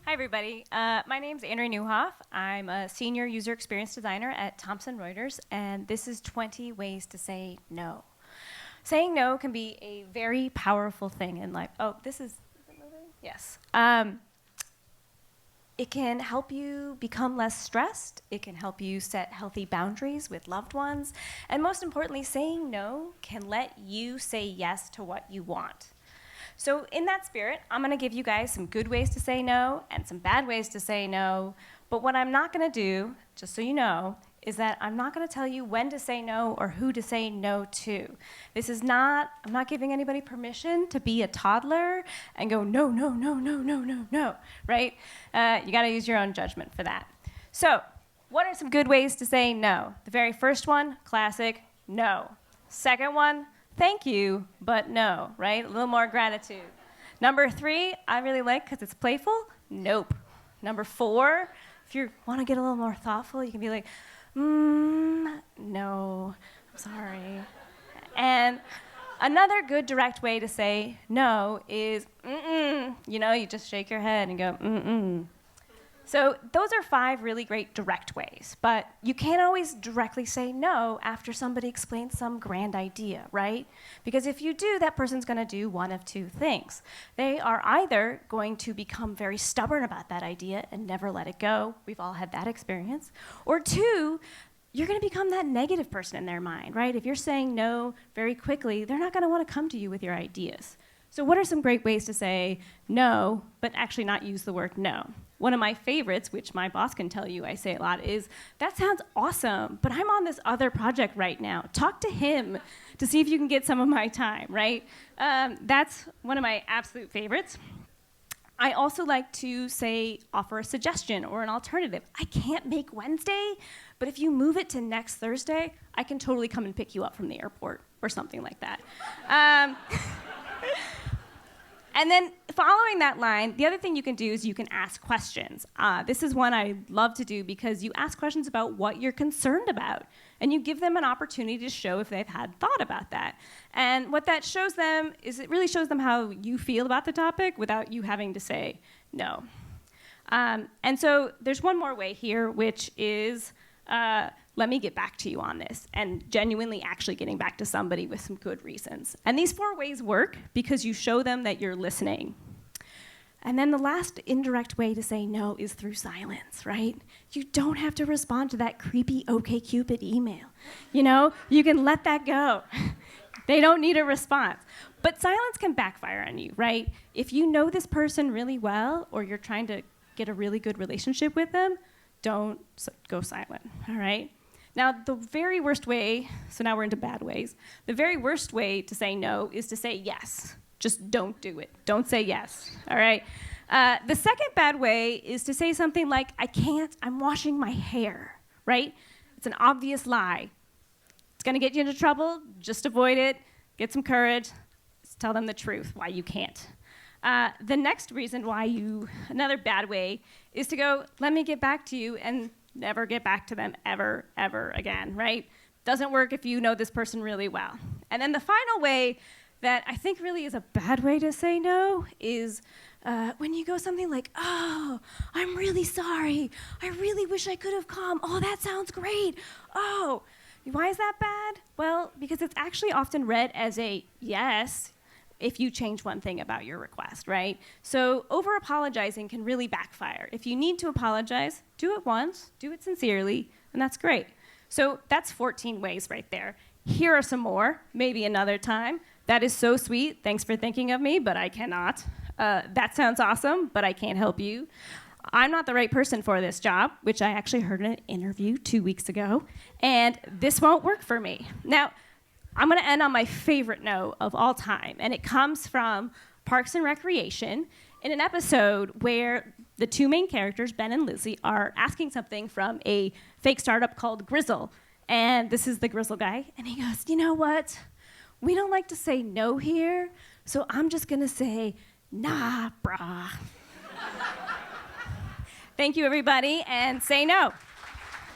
Hi, everybody. My name's Andrea Neuhoff. I'm a senior user experience designer at Thomson Reuters, and this is 20 ways to say no. Saying no can be a very powerful thing in life. Oh, is it moving? Yes. It can help you become less stressed. It can help you set healthy boundaries with loved ones. And most importantly, saying no can let you say yes to what you want. So in that spirit, I'm going to give you guys some good ways to say no and some bad ways to say no. But what I'm not going to do, just so you know, is that I'm not going to tell you when to say no or who to say no to. I'm not giving anybody permission to be a toddler and go, no, no, no, no, no, no, no, right? You got to use your own judgment for that. So what are some good ways to say no? The very first one, classic, no. Second one, thank you, but no, right? A little more gratitude. Number 3, I really like because it's playful, nope. Number 4, if you want to get a little more thoughtful, you can be like, no, I'm sorry. And another good direct way to say no is, you just shake your head and go, So those are 5 really great direct ways, but you can't always directly say no after somebody explains some grand idea, right? Because if you do, that person's going to do one of 2 things. They are either going to become very stubborn about that idea and never let it go. We've all had that experience. Or 2, you're going to become that negative person in their mind, right? If you're saying no very quickly, they're not going to want to come to you with your ideas. So what are some great ways to say no, but actually not use the word no? One of my favorites, which my boss can tell you I say a lot, is, that sounds awesome, but I'm on this other project right now. Talk to him to see if you can get some of my time, right? That's one of my absolute favorites. I also like to offer a suggestion or an alternative. I can't make Wednesday, but if you move it to next Thursday, I can totally come and pick you up from the airport or something like that. And then following that line, the other thing you can do is you can ask questions. This is one I love to do because you ask questions about what you're concerned about, and you give them an opportunity to show if they've had thought about that. And what that shows them is it really shows them how you feel about the topic without you having to say no. And so there's one more way here, which is let me get back to you on this, and genuinely actually getting back to somebody with some good reasons. And these 4 ways work because you show them that you're listening. And then the last indirect way to say no is through silence, right? You don't have to respond to that creepy OkCupid email. You can let that go. They don't need a response. But silence can backfire on you, right? If you know this person really well, or you're trying to get a really good relationship with them, don't go silent, all right? Now, the very worst way, so now we're into bad ways, the very worst way to say no is to say yes. Just don't do it. Don't say yes, all right? The second bad way is to say something like, I can't, I'm washing my hair, right? It's an obvious lie. It's gonna get you into trouble, just avoid it, get some courage, just tell them the truth, why you can't. The next reason another bad way is to go, let me get back to you, and never get back to them ever, ever again, right? Doesn't work if you know this person really well. And then the final way that I think really is a bad way to say no is when you go something like, oh, I'm really sorry. I really wish I could have come. Oh, that sounds great. Oh, why is that bad? Well, because it's actually often read as a yes if you change one thing about your request, right? So over-apologizing can really backfire. If you need to apologize, do it once, do it sincerely, and that's great. So that's 14 ways right there. Here are some more, maybe another time. That is so sweet, thanks for thinking of me, but I cannot. That sounds awesome, but I can't help you. I'm not the right person for this job, which I actually heard in an interview 2 weeks ago, and this won't work for me. Now, I'm going to end on my favorite no of all time, and it comes from Parks and Recreation in an episode where the 2 main characters, Ben and Lizzie, are asking something from a fake startup called Grizzle. And this is the Grizzle guy, and he goes, you know what? We don't like to say no here, so I'm just going to say, nah, brah. Thank you, everybody, and say no.